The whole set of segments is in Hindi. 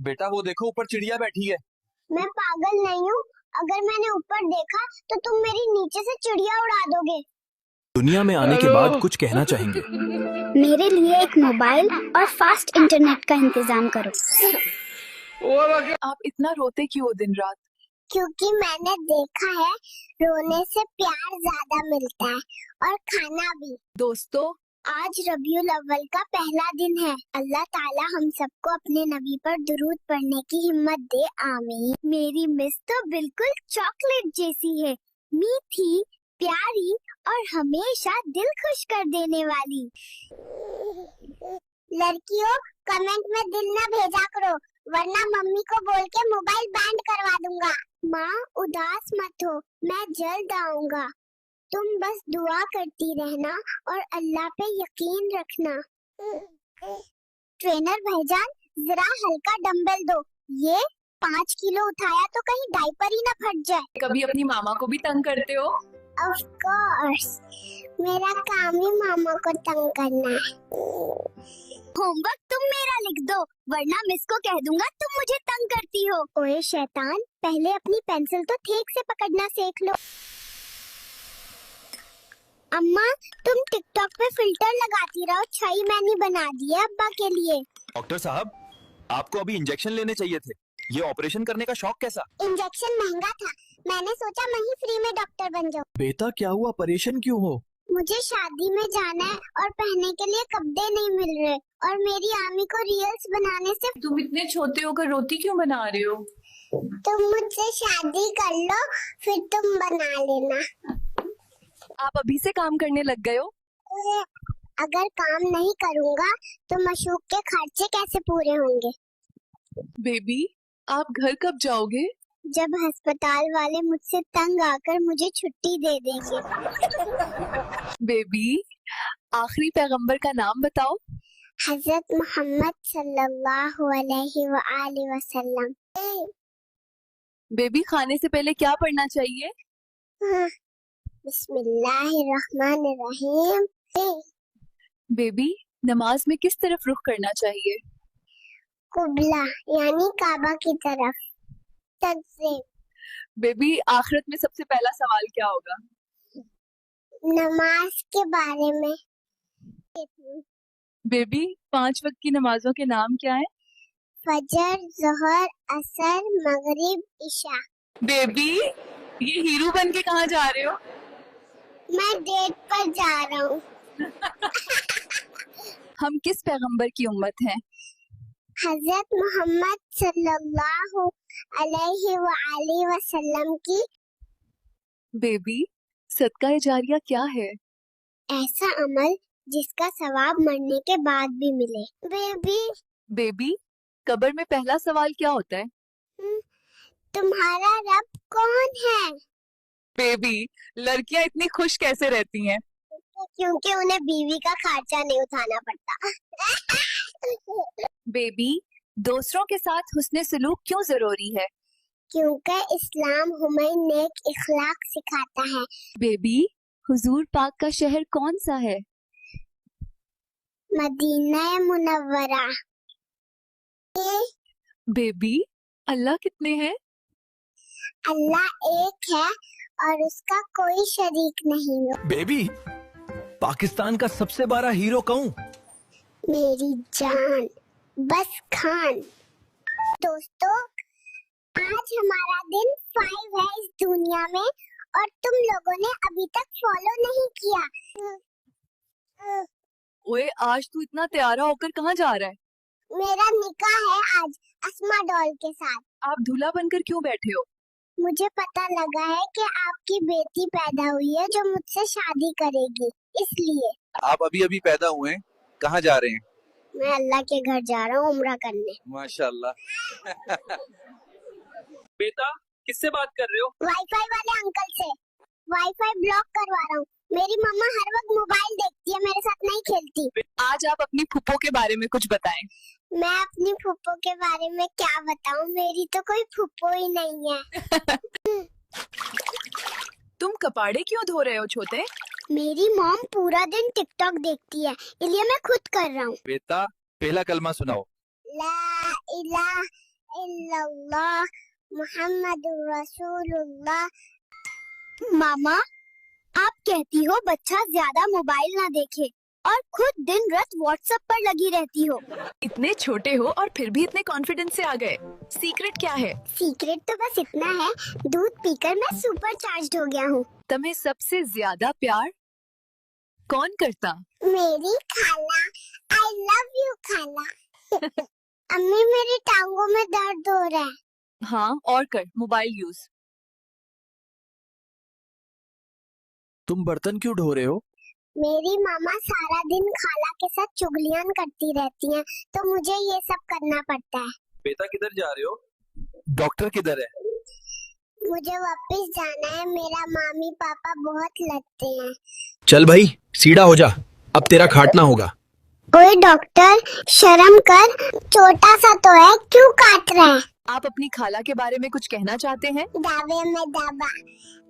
बेटा वो देखो ऊपर चिड़िया बैठी है। मैं पागल नहीं हूँ। अगर मैंने ऊपर देखा तो तुम मेरी नीचे से चिड़िया उड़ा दोगे। दुनिया में आने के बाद कुछ कहना चाहेंगे। मेरे लिए एक मोबाइल और फास्ट इंटरनेट का इंतजाम करो। आप इतना रोते क्यों हो दिन रात? क्योंकि मैंने देखा है रोने से प्यार ज्यादा मिलता है और खाना भी। दोस्तों, आज रबीउल अव्वल का पहला दिन है। अल्लाह ताला हम सबको अपने नबी पर दुरूद पढ़ने की हिम्मत दे, आमीन। मेरी मिस तो बिल्कुल चॉकलेट जैसी है, मीठी, प्यारी और हमेशा दिल खुश कर देने वाली। लड़कियों, कमेंट में दिल न भेजा करो, वरना मम्मी को बोल के मोबाइल बैंड करवा दूंगा। माँ उदास मत हो, मैं जल्द आऊंगा। तुम बस दुआ करती रहना और अल्लाह पे यकीन रखना। ट्रेनर भाईजान, जरा हल्का डंबल दो। ये 5 किलो उठाया तो कहीं डायपर ही न फट जाए। कभी अपनी मामा को भी तंग करते हो? ऑफ कोर्स, मेरा काम ही मामा को तंग करना है। होमवर्क तुम मेरा लिख दो, वरना मिस को कह दूंगा तुम मुझे तंग करती हो। ओए शैतान, पहले अपनी पेंसिल तो ठीक से पकड़ना सीख लो। अम्मा, तुम टिकटॉक पे फिल्टर लगाती रहो, छई मैंने बना दी है अब्बा के लिए। डॉक्टर साहब, आपको अभी इंजेक्शन लेने चाहिए थे। ये ऑपरेशन करने का शौक कैसा? इंजेक्शन महंगा था, मैंने सोचा मैं ही फ्री में डॉक्टर बन जाऊँ। बेटा क्या हुआ, परेशान क्यों हो? मुझे शादी में जाना है और पहनने के लिए कपड़े नहीं मिल रहे, और मेरी आमी को रील्स बनाने से। तुम इतने छोटे होकर रोती क्यों बना रहे हो? तुम मुझसे शादी कर लो, फिर तुम बना लेना। आप अभी से काम करने लग गए हो? अगर काम नहीं करूँगा तो मशूक के खर्चे कैसे पूरे होंगे? बेबी, आप घर कब जाओगे? जब अस्पताल वाले मुझसे तंग आकर मुझे छुट्टी दे देंगे। बेबी, आखिरी पैगंबर का नाम बताओ। हजरत मोहम्मद सल्लल्लाहु अलैहि वसल्लम। बेबी, खाने से पहले क्या पढ़ना चाहिए? बिस्मिल्लाहिर्रहमानिर्रहीम। बेबी, नमाज में किस तरफ रुख करना चाहिए? कुबला यानी काबा की तरफ। बेबी, आखिरत में सबसे पहला सवाल क्या होगा? नमाज के बारे में। बेबी, 5 वक्त की नमाजों के नाम क्या हैं? फजर, ज़ोहर, असर, मगरिब, इशा। बेबी, ये हीरो बन के कहाँ जा रहे हो? मैं डेट पर जा रहा हूँ। हम किस पैगंबर की उम्मत हैं? हजरत मोहम्मद सल्लल्लाहु अलैहि वसल्लम की। बेबी, सदका जारिया क्या है? ऐसा अमल जिसका सवाब मरने के बाद भी मिले। बेबी, कब्र में पहला सवाल क्या होता है? तुम्हारा रब कौन है? बेबी, लड़कियां इतनी खुश कैसे रहती हैं? क्योंकि उन्हें बीवी का खर्चा नहीं उठाना पड़ता। बेबी, दूसरों के साथ हुस्ने सलूक क्यों जरूरी है? क्योंकि इस्लाम हमें नेक इखलाक सिखाता है। बेबी, हुजूर पाक का शहर कौन सा है? Medina Munawwara. बेबी, अल्लाह कितने हैं? अल्लाह एक है और उसका कोई शरीक नहीं है। बेबी, पाकिस्तान का सबसे बड़ा हीरो कौन? मेरी जान, बस खान। दोस्तों, आज हमारा दिन 5 है इस दुनिया में, और तुम लोगों ने अभी तक फॉलो नहीं किया। ओए, आज तू इतना तैयारा होकर कहाँ जा रहा है? मेरा निकाह है आज अस्मा डॉल के साथ। आप दूल्हा बनकर क्यों बैठे हो? मुझे पता लगा है कि आपकी बेटी पैदा हुई है जो मुझसे शादी करेगी, इसलिए। आप अभी अभी पैदा हुए हैं, कहाँ जा रहे हैं? मैं अल्लाह के घर जा रहा हूँ उम्रा करने। माशाल्लाह। बेटा, किससे बात कर रहे हो? वाईफाई वाले अंकल से। वाईफाई ब्लॉक करवा रहा हूँ। मेरी मम्मा हर वक्त मोबाइल देखती है, मेरे साथ नहीं खेलती। आज आप अपनी फूफो के बारे में कुछ बताएं। मैं अपनी फूफो के बारे में क्या बताऊं, मेरी तो कोई फूफो ही नहीं है। तुम कपाड़े क्यों धो रहे हो छोटे? मेरी मॉम पूरा दिन टिकटॉक देखती है, इसलिए मैं खुद कर रहा हूँ। बेटा, पहला कलमा सुनाओ। ला इलाहा इल्लल्लाह मुहम्मदुर रसूलुल्लाह। मामा, आप कहती हो बच्चा ज्यादा मोबाइल ना देखे और खुद दिन रात व्हाट्सएप पर लगी रहती हो। इतने छोटे हो और फिर भी इतने कॉन्फिडेंस से आ गए। सीक्रेट क्या है? सीक्रेट तो बस इतना है, दूध पीकर मैं सुपर चार्ज्ड हो गया हूँ। तुम्हें सबसे ज्यादा प्यार कौन करता? मेरी खाला। आई लव यू खाला। अम्मी, मेरी टांगों में दर्द हो रहा है। हाँ, और कर मोबाइल यूज। तुम बर्तन क्यों ढो रहे हो? मेरी मामा सारा दिन खाला के साथ चुगलियां करती रहती हैं, तो मुझे ये सब करना पड़ता है। बेटा किधर जा रहे हो? डॉक्टर किधर है? मुझे वापस जाना है, मेरा मामी पापा बहुत लड़ते हैं। चल भाई सीधा हो जा, अब तेरा खाटना होगा। ओए डॉक्टर, शर्म कर, छोटा सा तो है, क्यों काट रहा है? आप अपनी खाला के बारे में कुछ कहना चाहते हैं? दावे में दावा,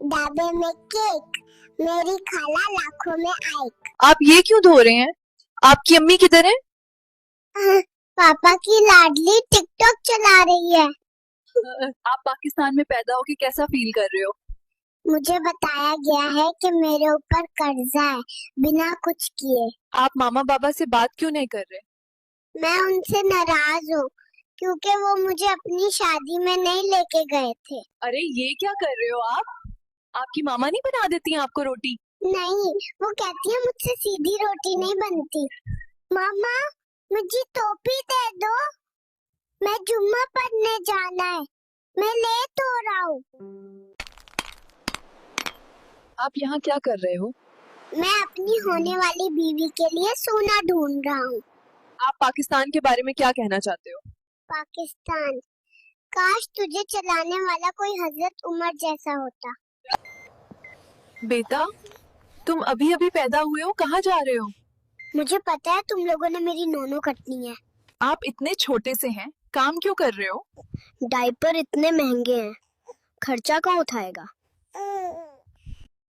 दावे में केक, मेरी खाला लाखों में आइक। आप ये क्यों धो रहे हैं? आपकी अम्मी किधर है? पापा की लाडली टिकटॉक चला रही है। आप पाकिस्तान में पैदा होके कैसा फील कर रहे हो? मुझे बताया गया है कि मेरे ऊपर कर्जा है, बिना कुछ किए। आप मामा बाबा से बात क्यों नहीं कर रहे? मैं उनसे नाराज हूँ, क्योंकि वो मुझे अपनी शादी में नहीं लेके गए थे। अरे ये क्या कर रहे हो आप? आपकी मामा नहीं बना देती हैं आपको रोटी? नहीं, वो कहती है मुझसे सीधी रोटी नहीं बनती। मामा, मुझे टोपी दे दो, मैं जुम्मा पढ़ने जाना है, मैं लेट हो रहा हूँ। आप यहाँ क्या कर रहे हो? मैं अपनी होने वाली बीवी के लिए सोना ढूंढ रहा हूँ। आप पाकिस्तान के बारे में क्या कहना चाहते हो? पाकिस्तान, काश तुझे चलाने वाला कोई हजरत उमर जैसा होता। बेटा, तुम अभी अभी पैदा हुए हो, कहाँ जा रहे हो? मुझे पता है तुम लोगों ने मेरी नोनो कटनी है। आप इतने छोटे से हैं, काम क्यों कर रहे हो? डायपर इतने महंगे हैं, खर्चा कौन उठाएगा?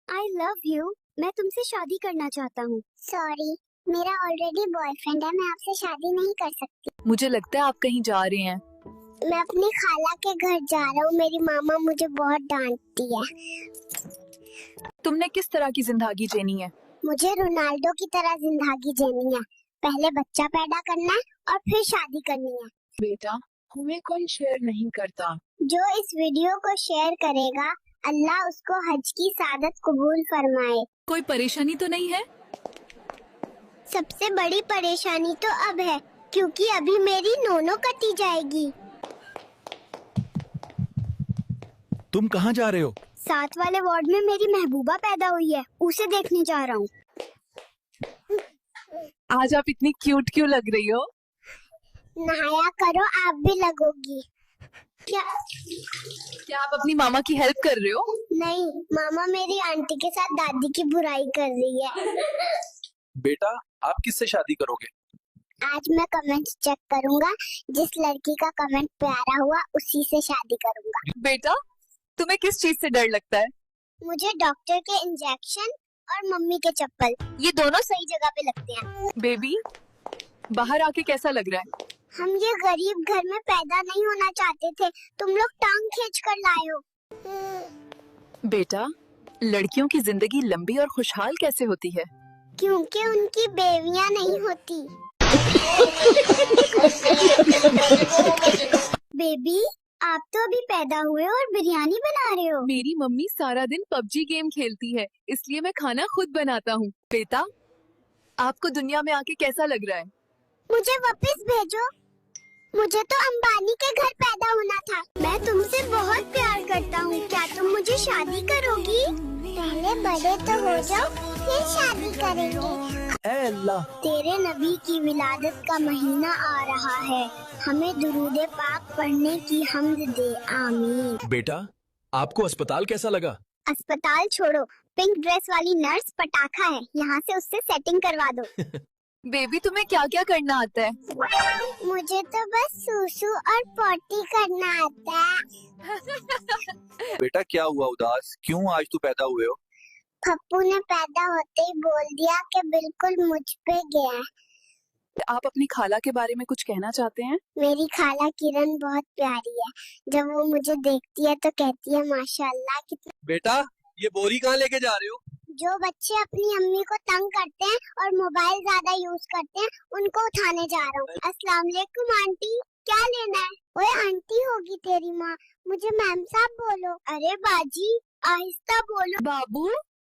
आई लव यू, मैं तुमसे शादी करना चाहता हूँ। सॉरी, मेरा ऑलरेडी बॉयफ्रेंड है, मैं आपसे शादी नहीं कर सकती। मुझे लगता है आप कहीं जा रहे हैं। मैं अपनी खाला के घर जा रहा हूँ, मेरी मामा मुझे बहुत डांटती है। तुमने किस तरह की जिंदगी जीनी है? मुझे रोनाल्डो की तरह जिंदगी जीनी है, पहले बच्चा पैदा करना है और फिर शादी करनी है। बेटा, हमें कोई शेयर नहीं करता। जो इस वीडियो को शेयर करेगा, अल्लाह उसको हज की सादत कबूल फरमाए। कोई परेशानी तो नहीं है? सबसे बड़ी परेशानी तो अब है, क्योंकि अभी मेरी नोनो कटी जाएगी। तुम कहाँ जा रहे हो? साथ वाले वार्ड में मेरी महबूबा पैदा हुई है, उसे देखने जा रहा हूँ। आज आप इतनी क्यूट क्यों लग रही हो? नहाया करो, आप भी लगोगी। क्या आप अपनी मामा की हेल्प कर रहे हो? नहीं, मामा मेरी आंटी के साथ दादी की बुराई कर रही है। बेटा आप किससे शादी करोगे? आज मैं कमेंट्स चेक करूंगा, जिस लड़की का कमेंट प्यारा हुआ उसी से शादी करूंगा। बेटा, तुम्हें किस चीज से डर लगता है? मुझे डॉक्टर के इंजेक्शन और मम्मी के चप्पल, ये दोनों सही जगह पे लगते हैं। बेबी, बाहर आके कैसा लग रहा है? हम ये गरीब घर में पैदा नहीं होना चाहते थे, तुम लोग टांग खींच कर लाए हो। बेटा, लड़कियों की जिंदगी लंबी और खुशहाल कैसे होती है? क्योंकि उनकी बेवियां नहीं होती। बेबी, आप तो अभी पैदा हुए और बिरयानी बना रहे हो। मेरी मम्मी सारा दिन पबजी गेम खेलती है, इसलिए मैं खाना खुद बनाता हूँ। बेटा, आपको दुनिया में आके कैसा लग रहा है? मुझे वापस भेजो, मुझे तो अंबानी के घर पैदा होना था। मैं तुमसे बहुत प्यार करता हूँ, क्या तुम मुझे शादी करोगी? पहले बड़े तो हो जाओ, फिर शादी करेंगे। ऐ अल्लाह, तेरे नबी की विलादत का महीना आ रहा है, हमें दुरूद पाक पढ़ने की हम्द दे, आमीन। बेटा आपको अस्पताल कैसा लगा? अस्पताल छोड़ो, पिंक ड्रेस वाली नर्स पटाखा है, यहाँ से उससे सेटिंग करवा दो। बेबी, तुम्हें क्या क्या करना आता है? मुझे तो बस सूसू और पोटी करना आता है। बेटा क्या हुआ उदास, क्यों आज तू पैदा हुए हो? पप्पू ने पैदा होते ही बोल दिया कि बिल्कुल मुझ पे गया है। आप अपनी खाला के बारे में कुछ कहना चाहते हैं? मेरी खाला किरण बहुत प्यारी है। जब वो मुझे देखती है तो कहती है माशाल्लाह कितना। बेटा ये बोरी कहाँ लेके जा रहे हो? जो बच्चे अपनी अम्मी को तंग करते हैं और मोबाइल ज्यादा यूज करते हैं उनको उठाने जा रहा हूँ। अस्सलाम वालेकुम आंटी, क्या लेना है? ओए आंटी होगी तेरी माँ, मुझे मैम साहब बोलो। अरे बाजी आहिस्ता बोलो। बाबू,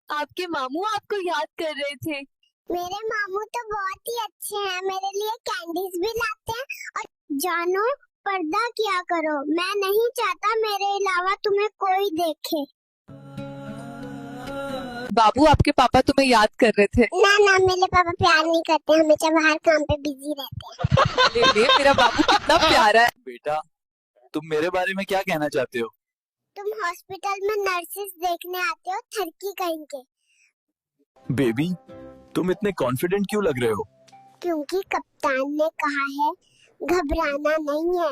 आपके मामू आपको याद कर रहे थे। मेरे मामू तो बहुत ही अच्छे हैं, मेरे लिए कैंडीज भी लाते हैं। और जानो पर्दा किया करो, मैं नहीं चाहता मेरे अलावा तुम्हें कोई देखे। बाबू, आपके पापा तुम्हें याद कर रहे थे। ना मेरे पापा प्यार नहीं करते, हमेशा बाहर काम पे बिजी रहते हैं। ले मेरा बाबू कितना प्यारा है। बेटा तुम मेरे बारे में क्या कहना चाहते हो? तुम हॉस्पिटल में नर्सेस देखने आते हो, थरकी कहीं के। बेबी तुम इतने कॉन्फिडेंट क्यों लग रहे हो? क्योंकि कप्तान ने कहा है घबराना नहीं है।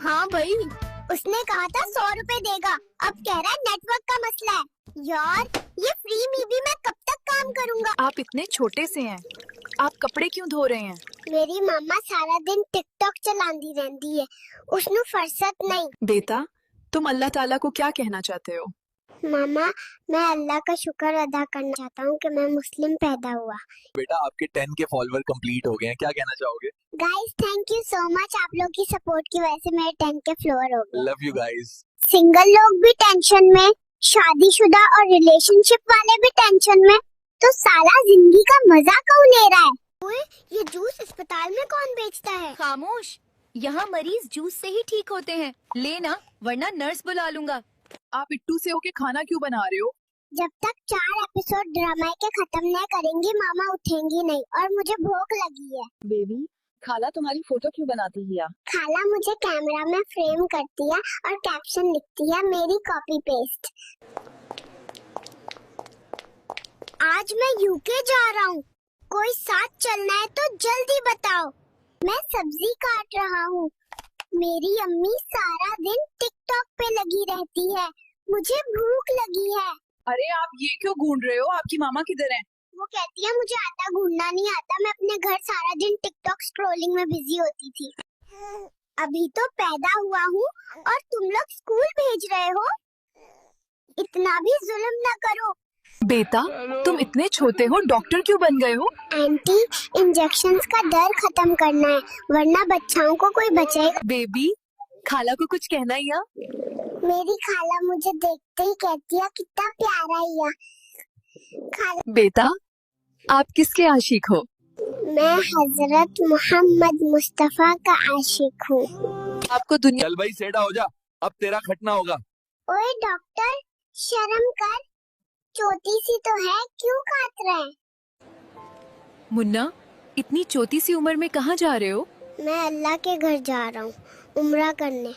हाँ भाई, उसने कहा था 100 रुपए देगा, अब कह रहा है नेटवर्क का मसला है। यार ये फ्री में भी मैं कब तक काम करूँगा? आप इतने छोटे से हैं, आप कपड़े क्यों धो रहे हैं? मेरी मामा सारा दिन टिकटॉक चलाती रहती है, उसनु फुर्सत नहीं। बेटा, तुम अल्लाह ताला को क्या कहना चाहते हो? मामा मैं अल्लाह का शुक्र अदा करना चाहता हूँ कि मैं मुस्लिम पैदा हुआ। बेटा आपके 10 के फॉलोवर कंप्लीट हो गए हैं, क्या कहना चाहोगे? Guys thank you so much, आप लोग की सपोर्ट की वजह से मेरे 10 के फ्लोर हो गए। Love you guys. सिंगल लोग भी टेंशन में, शादीशुदा और रिलेशनशिप वाले भी टेंशन में, तो साला जिंदगी का मजा कौन ले रहा है? ओए ये जूस अस्पताल में कौन बेचता है? खामोश, यहाँ मरीज जूस से ही ठीक होते हैं। लेना वरना नर्स बुला लूंगा। आप इट्टू से होके खाना क्यों बना रहे हो? जब तक 4 एपिसोड ड्रामा के खत्म न करेंगी मामा उठेंगी नहीं, और मुझे भूख लगी है। बेबी, खाला तुम्हारी फोटो क्यों बनाती है? खाला मुझे कैमरा में फ्रेम करती है और कैप्शन लिखती है मेरी कॉपी पेस्ट। आज मैं यूके जा रहा हूँ, कोई साथ चलना है तो जल्दी बताओ। मैं सब्जी काट रहा हूँ। मेरी अम्मी सारा दिन टिकटॉक पे लगी रहती है, मुझे भूख लगी है। अरे आप ये क्यों घूम रहे हो? आपकी मामा किधर है? वो कहती है मुझे आटा गूंदना नहीं आता, मैं अपने घर सारा दिन टिकटॉक स्क्रॉलिंग में बिजी होती थी। अभी तो पैदा हुआ हूँ और तुम लोग स्कूल भेज रहे हो, इतना भी जुल्म ना करो। बेटा, तुम इतने छोटे हो, डॉक्टर क्यों बन गए हो? आंटी इंजेक्शंस का डर खत्म करना है, वरना बच्चाओं को कोई बचाएगा। बेबी, खाला को कुछ कहना ही है? मेरी खाला मुझे देखते ही कहती है कितना प्यारा है खाला। बेटा, आप किसके आशिक हो? मैं हजरत मोहम्मद मुस्तफा का आशिक हूँ। आपको दुनिया। चल भाई सेटा हो जा, अब तेरा खटना होगा। ओए डॉक्टर शर्म कर, छोटी सी तो है, क्यों काट रहे हैं? मुन्ना, इतनी छोटी सी उम्र में कहाँ जा रहे हो? मैं अल्लाह के घर जा रहा हूँ उम्रा करने।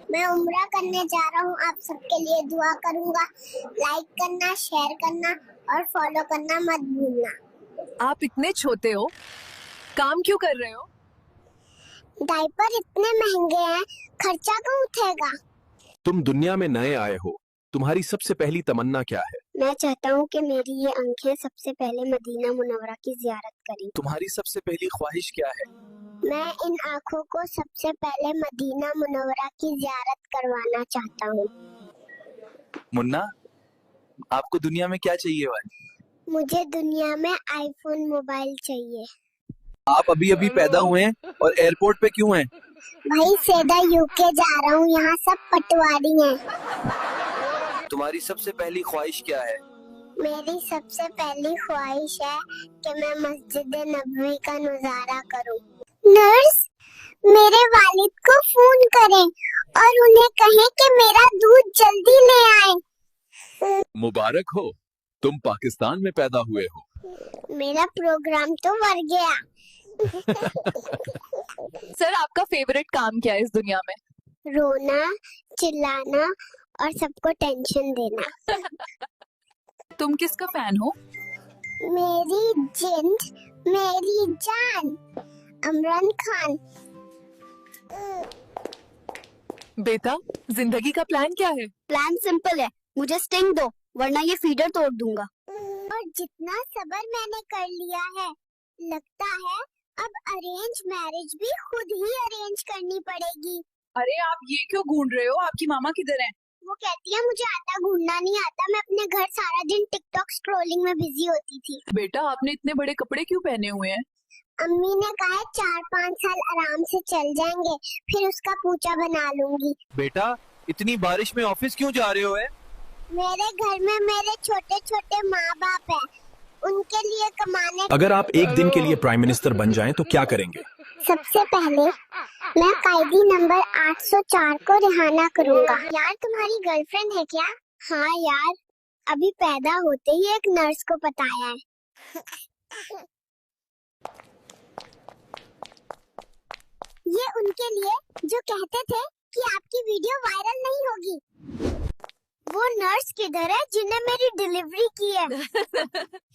मैं उम्रा करने जा रहा हूँ, आप सबके लिए दुआ करूँगा। लाइक करना, शेयर करना और फॉलो करना मत भूलना। आप इतने छोटे हो, काम क्यों कर रहे हो? डायपर इतने महंगे हैं, खर्चा कौन उठेगा? तुम दुनिया में नए आए हो, तुम्हारी सबसे पहली तमन्ना क्या है? मैं चाहता हूँ कि मेरी ये आंखें सबसे पहले मदीना मुनव्वरा की जियारत करें। तुम्हारी सबसे पहली ख्वाहिश क्या है? मैं इन आँखों को सबसे पहले मदीना मुनव्वरा की जियारत करवाना चाहता हूँ। मुन्ना आपको दुनिया में क्या चाहिए भाई? मुझे दुनिया में आईफोन मोबाइल चाहिए। आप अभी अभी पैदा हुए हैं और एयरपोर्ट पे क्यों हैं? भाई सीधा यूके जा रहा हूँ, यहाँ सब पटवारी हैं। तुम्हारी सबसे पहली ख्वाहिश क्या है? मेरी सबसे पहली ख्वाहिश है कि मैं मस्जिद नबवी का नजारा करूँ। नर्स मेरे वालिद को फोन करें और उन्हें कहें कि मेरा दूध जल्दी ले आए। मुबारक हो, तुम पाकिस्तान में पैदा हुए हो। मेरा प्रोग्राम तो मर गया। सर, आपका फेवरेट काम क्या है इस दुनिया में? रोना, चिल्लाना और सबको टेंशन देना। तुम किसका फैन हो? मेरी जिंद, मेरी जान, इमरान खान। बेटा, जिंदगी का प्लान क्या है? प्लान सिंपल है, मुझे स्टिंग दो वरना ये फीडर तोड़ दूंगा। और जितना सब्र मैंने कर लिया है, लगता है अब अरेंज मैरिज भी खुद ही अरेंज करनी पड़ेगी। अरे आप ये क्यों घूम रहे हो? आपकी मामा किधर है? वो कहती है मुझे आटा गूंदना नहीं आता, मैं अपने घर सारा दिन टिकटॉक स्क्रॉलिंग में बिजी होती थी। बेटा आपने इतने बड़े कपड़े क्यों पहने हुए हैं? अम्मी ने कहा है 4-5 साल आराम से चल जाएंगे, फिर उसका पूछा बना लूंगी। बेटा इतनी बारिश में ऑफिस क्यों जा रहे हो? है मेरे घर में मेरे छोटे छोटे माँ बाप है, उनके लिए कमाने। अगर आप एक दिन के लिए प्राइम मिनिस्टर बन जाएं तो क्या करेंगे? सबसे पहले मैं कैदी नंबर 804 को रिहाना करूंगा। यार तुम्हारी गर्लफ्रेंड है क्या? हाँ यार, अभी पैदा होते ही एक नर्स को बताया है। ये उनके लिए जो कहते थे कि आपकी वीडियो वायरल नहीं होगी। वो नर्स किधर है जिन्हें मेरी डिलीवरी की है?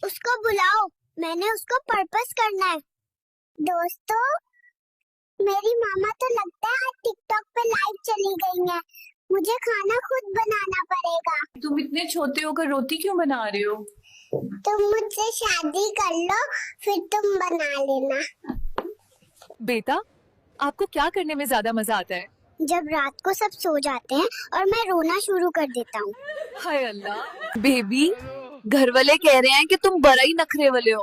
उसको बुलाओ, मैंने उसको पर्पस करना है। दोस्तों, मेरी मामा तो लगता है टिकटॉक पे लाइव चली गई है। मुझे खाना खुद बनाना पड़ेगा। तुम इतने छोटे होकर रोटी क्यों बना रहे हो? तुम मुझसे शादी कर लो, फिर तुम बना लेना। बेटा आपको क्या करने में ज्यादा मजा आता है? जब रात को सब सो जाते हैं और मैं रोना शुरू कर देता हूँ। हाय अल्लाह। बेबी घर वाले कह रहे हैं कि तुम बड़ा ही नखरे वाले हो।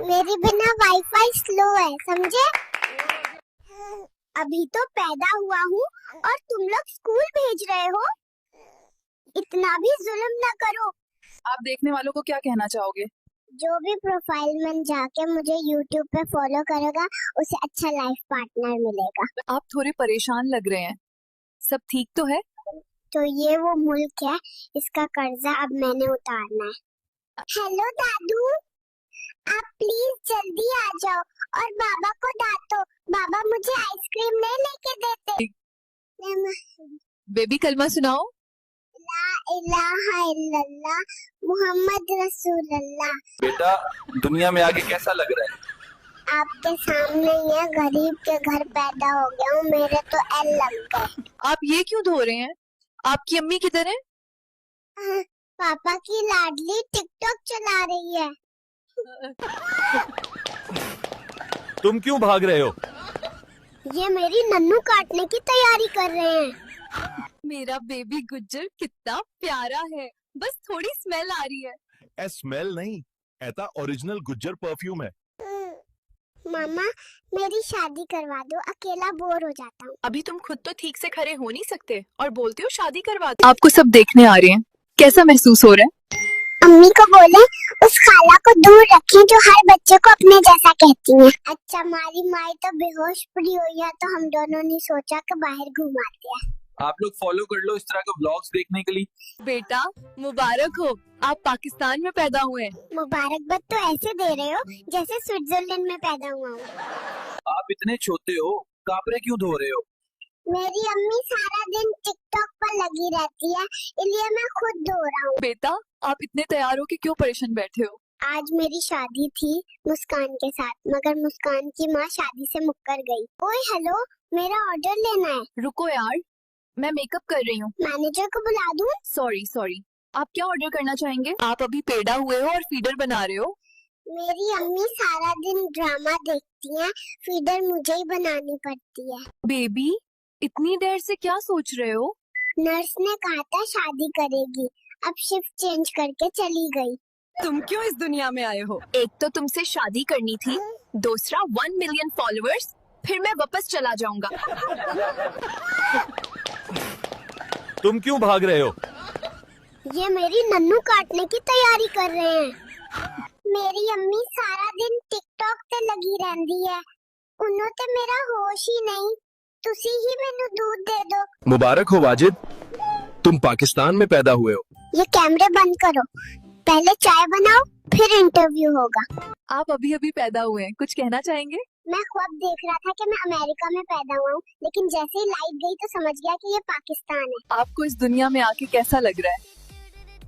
मेरी बिना वाईफाई स्लो है, समझे? अभी तो पैदा हुआ हूँ और तुम लोग स्कूल भेज रहे हो। इतना भी जुल्म न करो। आप देखने वालों को क्या कहना चाहोगे? जो भी प्रोफाइल में जाके मुझे YouTube पे फॉलो करेगा, उसे अच्छा लाइफ पार्टनर मिलेगा। आप थोड़े परेशान लग रहे हैं, सब ठीक तो है? तो ये वो मुल्क है, इसका कर्जा अब मैंने उतारना है। हेलो दादू, आप प्लीज जल्दी आ जाओ और बाबा को डांटो। बाबा मुझे आइसक्रीम नहीं लेके देते। बेबी कलमा सुनाओ। ला इलाहा इल्लल्लाह मुहम्मद रसूलुल्लाह। बेटा दुनिया में आगे कैसा लग रहा है? आपके सामने ये गरीब के घर पैदा हो गया हूँ, मेरे तो एल लग गए। आप ये क्यों धो रहे हैं? आपकी अम्मी किधर है? पापा की लाडली टिकटॉक चला रही है। तुम क्यों भाग रहे हो? ये मेरी नन्नू काटने की तैयारी कर रहे हैं। मेरा बेबी गुज्जर कितना प्यारा है, बस थोड़ी स्मेल आ रही है। ए स्मेल नहीं, ऐसा ओरिजिनल गुज्जर परफ्यूम है। मामा मेरी शादी करवा दो, अकेला बोर हो जाता हूँ। अभी तुम खुद तो ठीक से खड़े हो नहीं सकते और बोलते हो शादी करवा दो। आपको सब देखने आ रहे हैं, कैसा महसूस हो रहा है? अम्मी को बोले उस खाला को दूर रखें जो हर बच्चे को अपने जैसा कहती है। अच्छा, हमारी माई तो बेहोश पड़ी हुई है, तो हम दोनों ने सोचा कि बाहर घुमाते हैं। आप लोग फॉलो कर लो इस तरह के व्लॉग्स देखने के लिए। बेटा मुबारक हो, आप पाकिस्तान में पैदा हुए हैं। मुबारकबाद तो ऐसे दे रहे हो जैसे स्विट्जरलैंड में पैदा हुआ हूँ। आप इतने छोटे हो, कपड़े क्यों धो रहे हो? मेरी अम्मी सारा दिन टिकटॉक पर लगी रहती है, इसलिए मैं खुद धो रहा हूँ। बेटा आप इतने तैयार हो के क्यों परेशान बैठे हो? आज मेरी शादी थी मुस्कान के साथ, मगर मुस्कान की माँ शादी से मुक्कर गई। ओए हेलो, मेरा ऑर्डर लेना है। रुको यार, मैं मेकअप कर रही हूँ। मैनेजर को बुला दूँ? सॉरी, आप क्या ऑर्डर करना चाहेंगे? आप अभी पैदा हुए हो और फीडर बना रहे हो। मेरी अम्मी सारा दिन ड्रामा देखती हैं, फीडर मुझे ही बनानी पड़ती है। बेबी इतनी देर से क्या सोच रहे हो? नर्स ने कहा था शादी करेगी, अब शिफ्ट चेंज करके चली गई। तुम क्यों इस दुनिया में आए हो? एक तो तुमसे शादी करनी थी, दूसरा 1 मिलियन फॉलोअर्स, फिर मैं वापस चला जाऊंगा। तुम क्यों भाग रहे हो? ये मेरी नन्नू काटने की तैयारी कर रहे हैं। मेरी अम्मी सारा दिन टिकटॉक पे लगी रहती है, उन्होंने तो मेरा होश ही नहीं। तुसी ही मैनू दूध दे दो। मुबारक हो वाजिद, तुम पाकिस्तान में पैदा हुए हो। ये कैमरे बंद करो, पहले चाय बनाओ फिर इंटरव्यू होगा। आप अभी अभी पैदा हुए हैं, कुछ कहना चाहेंगे? मैं ख्वाब देख रहा था कि मैं अमेरिका में पैदा हुआ हूँ, लेकिन जैसे ही लाइट गई तो समझ गया कि ये पाकिस्तान है। आपको इस दुनिया में आके कैसा लग रहा है?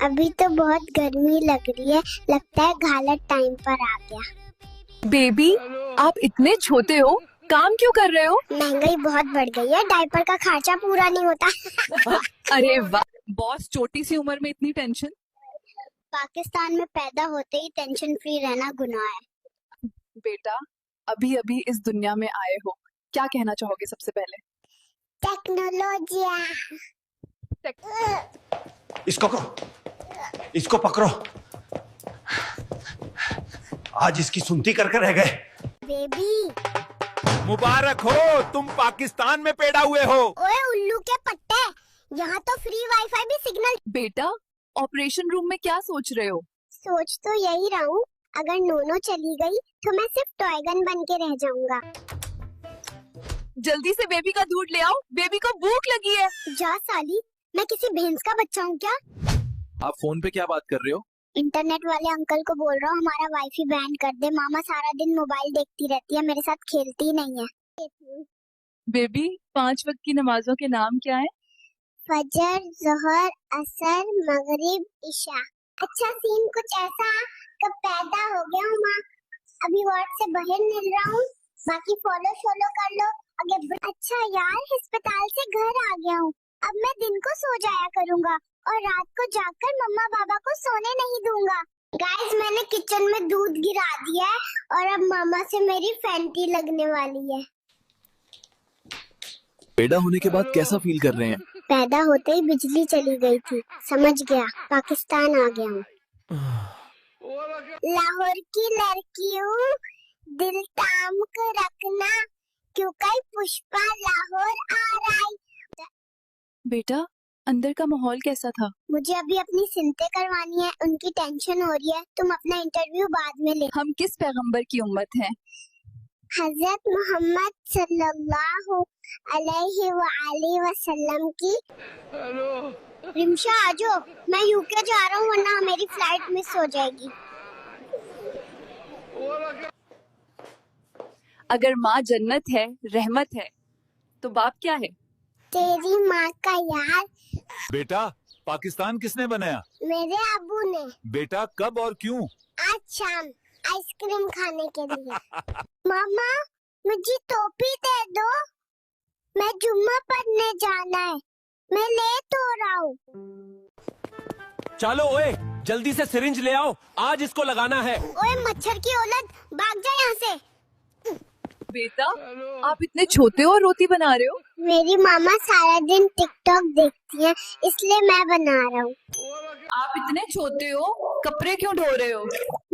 अभी तो बहुत गर्मी लग रही है, लगता है घालत टाइम पर आ गया। बेबी आप इतने छोटे हो, काम क्यों कर रहे हो? महंगाई बहुत बढ़ गई है, डायपर का खर्चा पूरा नहीं होता। अरे वाह, बॉस छोटी सी उम्र में इतनी टेंशन। पाकिस्तान में पैदा होते ही टेंशन फ्री रहना गुनाह है। बेटा, अभी अभी इस दुनिया में आए हो, क्या कहना चाहोगे सबसे पहले? टेक्नोलॉजी। इसको पकड़ो। आज इसकी सुनती करके रह गए। बेबी। मुबारक हो, तुम पाकिस्तान में पैदा हुए हो। ओए उल्लू के पट्टे, यहाँ तो फ्री वाईफाई भी सिग्नल। बेटा, ऑपरेशन रूम में क्या सोच रहे हो? सोच तो यही रहा हूँ, अगर नोनो चली गई तो मैं सिर्फ टॉय गन बन के रह जाऊंगा। जल्दी से बेबी का दूध ले आओ, बेबी को भूख लगी है। जा साली, मैं किसी भैंस का बच्चा हूँ क्या? आप फोन पे क्या बात कर रहे हो? इंटरनेट वाले अंकल को बोल रहा हूँ हमारा वाईफाई बैन कर दे, मामा सारा दिन मोबाइल देखती रहती है, मेरे साथ खेलती ही नहीं है। बेबी, 5 वक्त की नमाजों के नाम क्या है? फजर, जोहर, असर, मगरिब, इशा। अच्छा सीन कुछ ऐसा कब पैदा हो गया हूँ माँ, अभी वार्ड से बाहर निकल रहा हूँ, बाकी फॉलो कर लो आगे। अच्छा यार, अस्पताल से घर आ गया हूँ, अब मैं दिन को सो जाया करूँगा और रात को जाकर मम्मा पापा को सोने नहीं दूंगा। गाइस, मैंने किचन में दूध गिरा दिया है और अब मामा से मेरी फैंटी लगने वाली है। पैदा होने के बाद कैसा फील कर रहे हैं? पैदा होते ही बिजली चली गई थी, समझ गया, पाकिस्तान आ गया हूँ। लाहौर की लड़की हूँ, दिल थाम कर रखना, क्यों कई पुष्पा लाहौर आ रही। बेटा, अंदर का माहौल कैसा था? मुझे अभी अपनी सिनते करवानी है, उनकी टेंशन हो रही है, तुम अपना इंटरव्यू बाद में ले। हम किस पैगंबर की उम्मत हैं? हजरत मोहम्मद सल्लल्लाहु अलैहि वसल्लम की। रिमशा आ जाओ, मैं यूके जा रहा हूँ वरना मेरी फ्लाइट मिस हो जाएगी। अगर माँ जन्नत है, रहमत है, तो बाप क्या है? तेरी माँ का यार। बेटा, पाकिस्तान किसने बनाया? मेरे अबू ने। बेटा, कब और क्यों? आज शाम आइसक्रीम खाने के लिए। मामा, मुझे टोपी दे दो, मैं जुम्मा पढ़ने जाना है, मैं लेट हो रहा हूँ। चलो ओए, जल्दी से सिरिंज ले आओ, आज इसको लगाना है। ओए मच्छर की औलाद, भाग जा यहाँ से। बेटा, आप इतने छोटे हो और रोटी बना रहे हो? मेरी मामा सारा दिन टिकटॉक देखती है, इसलिए मैं बना रहा हूँ। आप इतने छोटे हो, कपड़े क्यों धो रहे हो?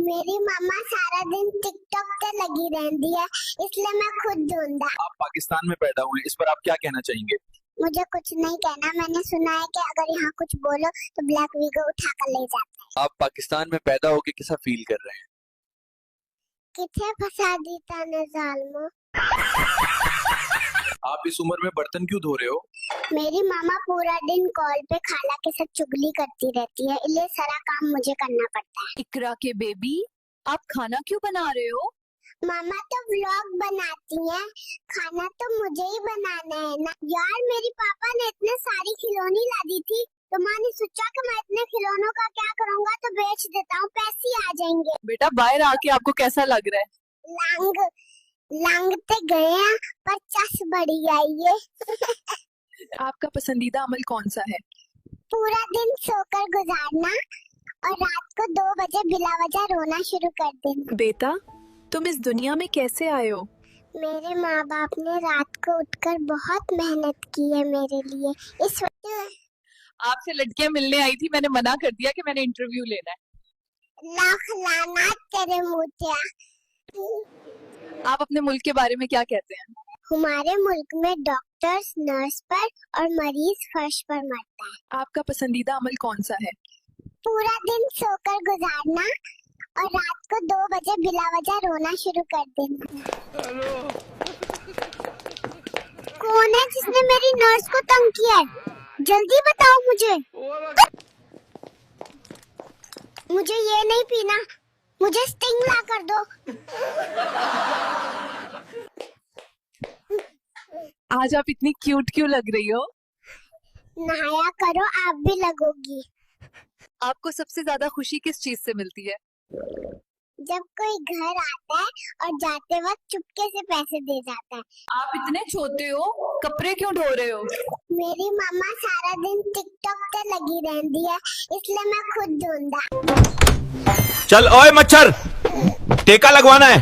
मेरी मामा सारा दिन टिकटॉक पे लगी रहती है, इसलिए मैं खुद ढूंढा। आप पाकिस्तान में पैदा हुए, इस पर आप क्या कहना चाहेंगे? मुझे कुछ नहीं कहना, मैंने सुना है कि अगर यहाँ कुछ बोलो तो ब्लैक वीगो उठा कर ले जाता है। आप पाकिस्तान में पैदा होके कैसा फील कर रहे हैं? किथे फंसा दीता ने जालमो। आप इस उम्र में बर्तन क्यों धो रहे हो? मेरी मामा पूरा दिन कॉल पे खाला के साथ चुगली करती रहती है, इसलिए सारा काम मुझे करना पड़ता है। इकरा के बेबी, आप खाना क्यों बना रहे हो? मामा तो व्लॉग बनाती हैं, खाना तो मुझे ही बनाना है ना। यार, मेरी पापा ने इतने सारी खिलौनी ला दी थी, तो माँ ने सोचा कि मैं इतने खिलौनों का क्या करूँगा, तो बेच देता हूँ, पैसे आ जाएंगे। बेटा, बाहर आके आपको कैसा लग रहा है? लांगते गए हैं, पर चस बढ़ी आई है। आपका पसंदीदा अमल कौन सा है? पूरा दिन सोकर गुजारना और रात को 2 बजे बिला वजह रोना शुरू कर देना। बेटा, तुम इस दुनिया में कैसे आए हो? मेरे माँ बाप ने रात को उठकर बहुत मेहनत की है मेरे लिए। इस वक्त आपसे लड़कियां मिलने आई थी, मैंने मना कर दिया कि मैंने इंटरव्यू लेना है। लाख लानत तेरे मुतिया। आप अपने मुल्क के बारे में क्या कहते हैं? हमारे मुल्क में डॉक्टर्स नर्स पर और मरीज फर्श पर मरता है। आपका पसंदीदा अमल कौन सा है? पूरा दिन सोकर गुजारना और रात को 2 बजे बिला वजह रोना शुरू कर देना। कौन है जिसने मेरी नर्स को तंग किया है? जल्दी बताओ मुझे। मुझे ये नहीं पीना, मुझे स्टिंग ला कर दो। आज आप इतनी क्यूट क्यों लग रही हो? नहाया करो, आप भी लगोगी। आपको सबसे ज्यादा खुशी किस चीज से मिलती है? जब कोई घर आता है और जाते वक्त चुपके से पैसे दे जाता है। आप इतने छोटे हो, कपड़े क्यों धो रहे हो? मेरी मामा सारा दिन टिकटॉक पे लगी रहती है, इसलिए मैं खुद ढूंढा। चल ओए मच्छर, टेका लगवाना है।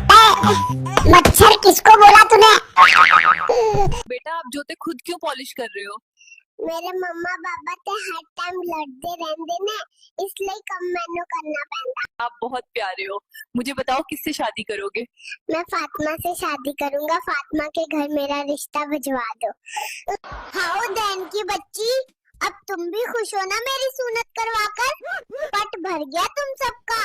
मच्छर किसको बोला तूने? बेटा आप जूते खुद क्यों पॉलिश कर रहे हो? मेरे मम्मा पापा ते हर टाइम लड़ते रहते ने, इसलिए कम मैनू करना पैंदा। आप बहुत प्यारे हो। मुझे बताओ किससे शादी करोगे? मैं फातिमा से शादी करूंगा। फातिमा के घर मेरा रिश्ता भिजवा दो। हाउ देन की बच्ची, अब तुम भी खुश हो ना मेरी सुन्नत करवाकर? पट भर गया तुम सबका।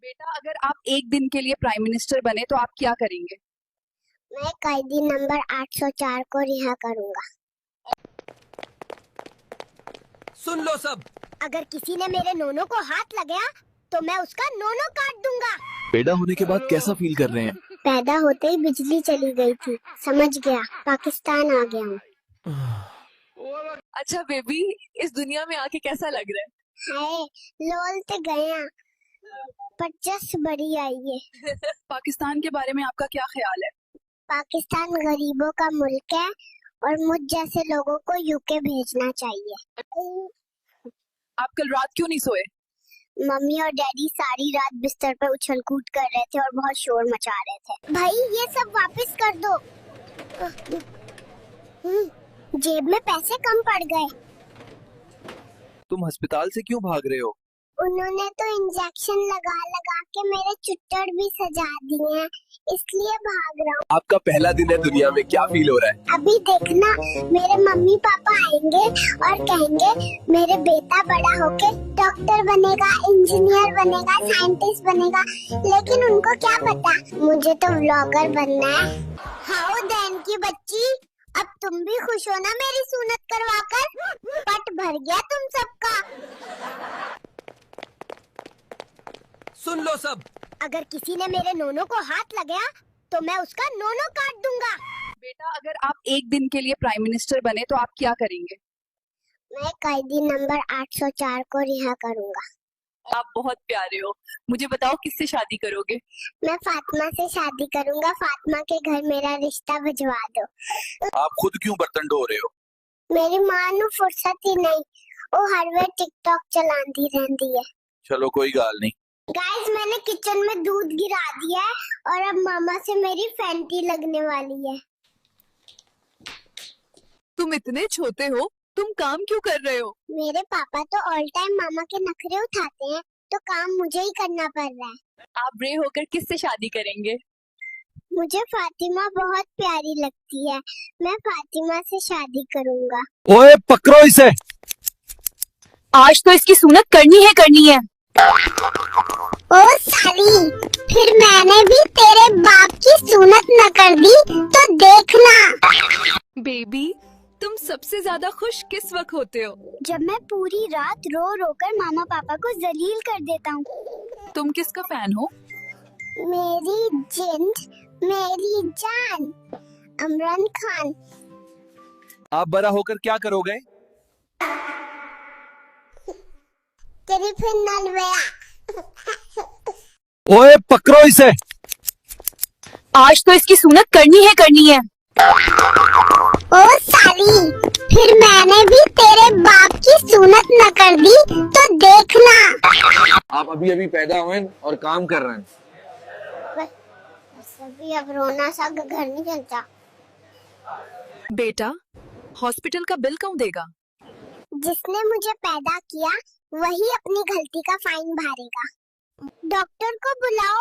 बेटा अगर आप एक दिन के लिए प्राइम मिनिस्टर बने तो आप क्या करेंगे? मैं कैदी नंबर 804 को रिहा करूंगा। सुन लो सब। अगर किसी ने मेरे नोनो को हाथ लगाया तो मैं उसका नोनो काट दूंगा। पैदा होने के बाद कैसा फील कर रहे हैं? पैदा होते ही बिजली चली गई थी, समझ गया, पाकिस्तान आ गया हूँ। अच्छा बेबी, इस दुनिया में आके कैसा लग रहा है? हाय लोल ते गया पर जस बड़ी आई है। पाकिस्तान के बारे में आपका क्या ख्याल है? पाकिस्तान गरीबों का मुल्क है और मुझ जैसे लोगों को यूके भेजना चाहिए। आप कल रात क्यों नहीं सोए? मम्मी और डैडी सारी रात बिस्तर पर उछल कूद कर रहे थे और बहुत शोर मचा रहे थे। भाई ये सब वापस कर दो। जेब में पैसे कम पड़ गए। तुम अस्पताल से क्यों भाग रहे हो? उन्होंने तो इंजेक्शन लगा लगा के मेरे चुट्टड़ भी सजा दिए हैं, इसलिए भाग रहा हूँ। आपका पहला दिन है दुनिया में, क्या फील हो रहा है? अभी देखना, मेरे मम्मी पापा आएंगे और कहेंगे मेरे बेटा बड़ा होके डॉक्टर बनेगा, इंजीनियर बनेगा, साइंटिस्ट बनेगा, लेकिन उनको क्या पता मुझे तो व्लॉगर बनना है। हाउ देन की बच्ची, अब तुम भी खुश हो ना मेरी सुन्नत करवाकर? पट भर गया तुम सबका। सुन लो सब। अगर किसी ने मेरे नोनो को हाथ लगाया तो मैं उसका नोनो काट दूंगा। बेटा अगर आप एक दिन के लिए प्राइम मिनिस्टर बने तो आप क्या करेंगे? मैं कैदी नंबर 804 को रिहा करूंगा। आप बहुत प्यारे हो। मुझे बताओ किससे शादी करोगे? मैं फातिमा से शादी करूंगा। फातिमा के घर मेरा रिश्ता भिजवा दो। आप खुद क्यों बर्तन ढो रहे हो? मेरी मां नु फुर्सत ही नहीं, वो हर वे टिकटॉक चलाती रहती है। चलो कोई गाल नहीं। गाइस मैंने किचन में दूध गिरा दिया है और अब मामा से मेरी फैंटी लगने वाली है। तुम इतने छोटे हो, तुम काम क्यों कर रहे हो? मेरे पापा तो ऑल टाइम मामा के नखरे उठाते हैं, तो काम मुझे ही करना पड़ रहा है। आप बड़े होकर किससे शादी करेंगे? मुझे फातिमा बहुत प्यारी लगती है, मैं फातिमा से शादी करूंगा। ओए पकड़ो इसे। आज तो इसकी सुन्नत करनी है। ओ साली, फिर मैंने भी तेरे बाप की सुन्नत न कर दी तो देखना। बेबी तुम सबसे ज्यादा खुश किस वक्त होते हो? जब मैं पूरी रात रो रो कर मामा पापा को जलील कर देता हूँ। तुम किसका फैन हो? मेरी जिंद, मेरी जान, इमरान खान। आप बड़ा होकर क्या करोगे? तेरी फिर नलवया। ओए पकड़ो इसे। आज तो इसकी सुन्नत करनी है। ओ साली, फिर मैंने भी तेरे बाप की सुन्नत न कर दी तो देखना। आप अभी पैदा हुए और काम कर रहे हैं। अभी अब रोना सा घर नहीं चलता। बेटा हॉस्पिटल का बिल कौन देगा? जिसने मुझे पैदा किया वही अपनी गलती का फाइन भरेगा। डॉक्टर को बुलाओ,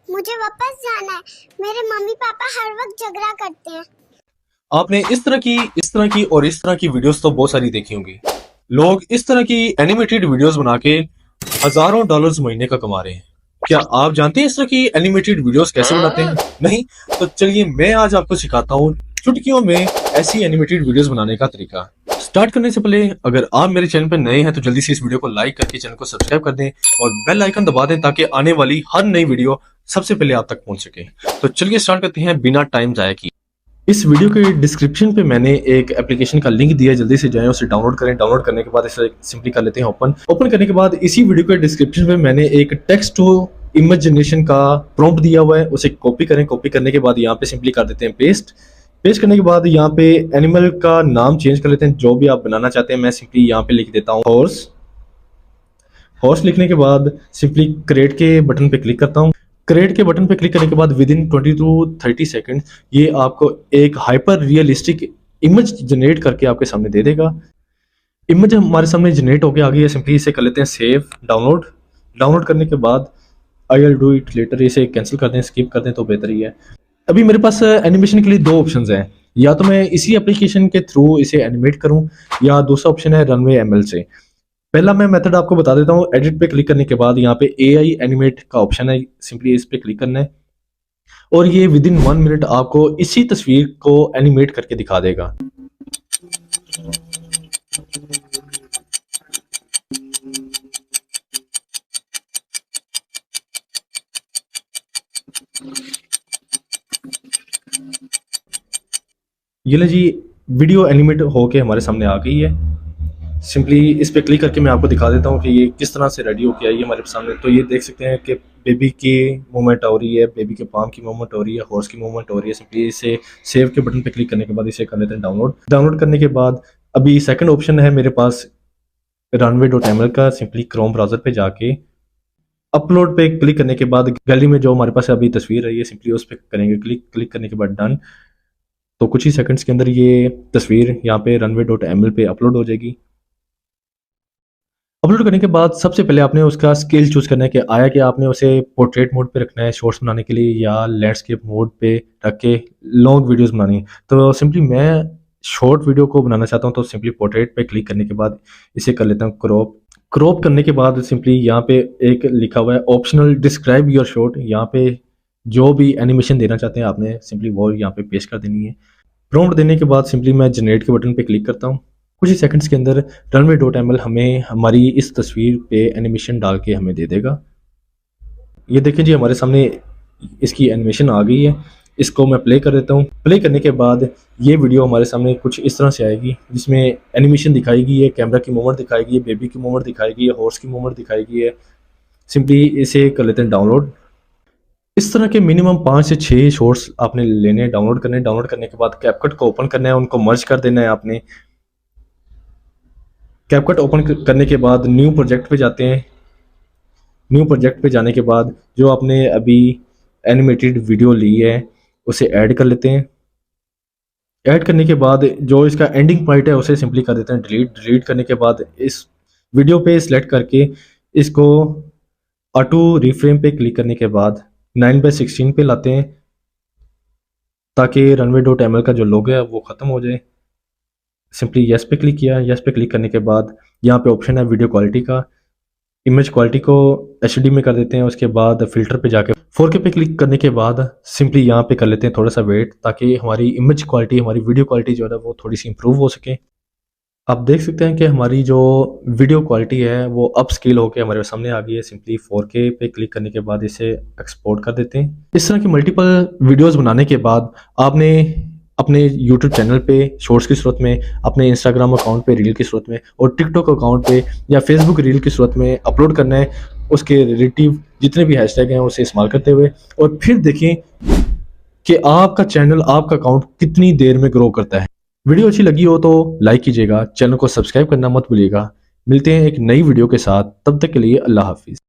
मुझे वापस जाना है। मेरे मम्मी पापा हर वक्त झगड़ा करते हैं। आपने इस तरह की और इस तरह की वीडियोस तो बहुत सारी देखी होंगी। लोग इस तरह की एनिमेटेड वीडियोस बना के हजारों डॉलर्स महीने का कमा रहे हैं। क्या आप जानते हैं इस तरह की एनिमेटेड वीडियोस कैसे बनाते हैं? नहीं? तो चलिए मैं आज आपको सिखाता हूँ चुटकियों में ऐसी एनिमेटेड वीडियोस बनाने का तरीका। स्टार्ट करने से पहले अगर आप मेरे चैनल पर नए हैं तो जल्दी से इस वीडियो को लाइक करके चैनल को सब्सक्राइब कर दें और बेल आइकन दबा दें ताकि आने वाली हर नई वीडियो सबसे पहले आप तक पहुंच सके। तो चलिए स्टार्ट करते हैं बिना टाइम जाया किए। इस वीडियो के डिस्क्रिप्शन पे मैंने एक एप्लीकेशन का लिंक दिया है, जल्दी से जाएं उसे डाउनलोड करें। डाउनलोड करने के बाद इसे सिंपली कर लेते हैं ओपन करने के बाद इसी वीडियो के डिस्क्रिप्शन पे मैंने एक टेक्स्ट टू इमेज जनरेशन का प्रॉम्प्ट दिया हुआ है, उसे कॉपी करें। कॉपी करने के बाद यहाँ पे सिंपली कर देते हैं पेस्ट करने के बाद यहाँ पे एनिमल का नाम चेंज कर लेते हैं, जो भी आप बनाना चाहते हैं। मैं सिंपली यहाँ पे लिख देता हूँ हॉर्स। हॉर्स लिखने के बाद सिंपली क्रिएट के बटन पे क्लिक करता हूँ। क्रिएट के बटन पे क्लिक करने के बाद विद इन 20 to 30 सेकेंड ये आपको एक हाइपर रियलिस्टिक इमेज जनरेट करके आपके सामने दे देगा। इमेज हमारे सामने जनरेट होके आ गई है। सिंपली इसे कर लेते हैं सेव, डाउनलोड करने के बाद I will do it later, इसे कैंसिल कर दें, स्किप कर दें तो बेहतर ही है। अभी मेरे पास एनिमेशन के लिए दो ऑप्शंस हैं, या तो मैं इसी एप्लीकेशन के थ्रू इसे एनिमेट करूं या दूसरा ऑप्शन है रनवे ML से। पहला मैं मेथड आपको बता देता हूं। एडिट पे क्लिक करने के बाद यहाँ पे AI एनिमेट का ऑप्शन है, सिंपली इस पे क्लिक करना है और ये विद इन 1 मिनट आपको इसी तस्वीर को एनिमेट करके दिखा देगा। ये ले जी, वीडियो एनिमेट होके हमारे सामने आ गई है। सिंपली इस पे क्लिक करके मैं आपको दिखा देता हूँ कि ये किस तरह से रेडी होके आई है हमारे सामने। तो ये देख सकते हैं कि बेबी की मूवमेंट हो रही है, बेबी के पाम की मूवमेंट हो रही है, हॉर्स की मूवमेंट हो रही है। सिंपली इसे सेव के बटन पे क्लिक करने के बाद इसे कर लेते हैं डाउनलोड करने के बाद अभी सेकंड ऑप्शन है मेरे पास runway.ml का। सिंपली क्रोम ब्राउजर पे जाके अपलोड पे क्लिक करने के बाद गैलरी में जो हमारे पास अभी तस्वीर है ये सिंपली उस पर करेंगे क्लिक करने के बाद डन। तो कुछ ही सेकंड्स के अंदर ये तस्वीर यहाँ पे runway.ml पे अपलोड हो जाएगी। अपलोड करने के बाद सबसे पहले आपने उसका स्केल चूज करना है कि आया कि आपने उसे पोर्ट्रेट मोड पे रखना है शॉर्ट्स बनाने के लिए या लैंडस्केप मोड पे रख के लॉन्ग वीडियोस बनानी। तो सिंपली मैं शॉर्ट वीडियो को बनाना चाहता हूँ, तो सिंपली पोर्ट्रेट पे क्लिक करने के बाद इसे कर लेता हूँ क्रॉप करने के बाद सिंपली यहाँ पे एक लिखा हुआ है ऑप्शनल डिस्क्राइब योर शॉट। यहाँ पे जो भी एनिमेशन देना चाहते हैं आपने सिंपली वो यहाँ पे पेश कर देनी है। प्रॉम्प्ट देने के बाद सिंपली मैं जनरेट के बटन पे क्लिक करता हूँ। कुछ ही सेकंड्स के अंदर runway.ml हमें हमारी इस तस्वीर पे एनिमेशन डाल के हमें दे देगा। ये देखें जी, हमारे सामने इसकी एनिमेशन आ गई है। इसको मैं प्ले कर देता हूँ। प्ले करने के बाद ये वीडियो हमारे सामने कुछ इस तरह से आएगी जिसमें एनिमेशन दिखाई गई है, कैमरा की मूवमेंट दिखाई गई है, बेबी की मूवमेंट दिखाई गई है, हॉर्स की मूवमेंट दिखाई गई है। सिंपली इसे कर लेते हैं डाउनलोड। इस तरह के मिनिमम 5 से 6 शॉर्ट्स आपने लेने हैं, डाउनलोड करने। डाउनलोड करने के बाद कैपकट को ओपन करना है, उनको मर्ज कर देना है आपने। कैपकट ओपन करने के बाद न्यू प्रोजेक्ट पे जाते हैं। न्यू प्रोजेक्ट पे जाने के बाद जो आपने अभी एनिमेटेड वीडियो ली है उसे ऐड कर लेते हैं। ऐड करने के बाद जो इसका एंडिंग पॉइंट है उसे सिंपली कर देते हैं डिलीट करने के बाद इस वीडियो पे सिलेक्ट करके इसको ऑटो रिफ्रेम पे क्लिक करने के बाद 9:16 पे लाते हैं ताकि runway.ml का जो लोगो है वो ख़त्म हो जाए। सिंपली यस पे क्लिक किया। यस पे क्लिक करने के बाद यहाँ पे ऑप्शन है वीडियो क्वालिटी का। इमेज क्वालिटी को HD में कर देते हैं। उसके बाद फिल्टर पे जाके 4K पे क्लिक करने के बाद सिंपली यहाँ पे कर लेते हैं थोड़ा सा वेट, ताकि हमारी इमेज क्वालिटी, हमारी वीडियो क्वालिटी जो है वो थोड़ी सी इंप्रूव हो सके। आप देख सकते हैं कि हमारी जो वीडियो क्वालिटी है वो अप स्केल होकर हमारे सामने आ गई है। सिंपली 4K पे क्लिक करने के बाद इसे एक्सपोर्ट कर देते हैं। इस तरह की मल्टीपल वीडियोस बनाने के बाद आपने अपने YouTube चैनल पे शॉर्ट्स की सूरत में, अपने इंस्टाग्राम अकाउंट पे रील की सूरत में और टिकटॉक अकाउंट पे या फेसबुक रील की सूरत में अपलोड करना है। उसके रिलेटिव जितने भी हैशटैग हैं उसे इस्तेमाल करते हुए, और फिर देखें कि आपका चैनल, आपका अकाउंट कितनी देर में ग्रो करता है। वीडियो अच्छी लगी हो तो लाइक कीजिएगा, चैनल को सब्सक्राइब करना मत भूलिएगा। मिलते हैं एक नई वीडियो के साथ, तब तक के लिए अल्लाह हाफिज़।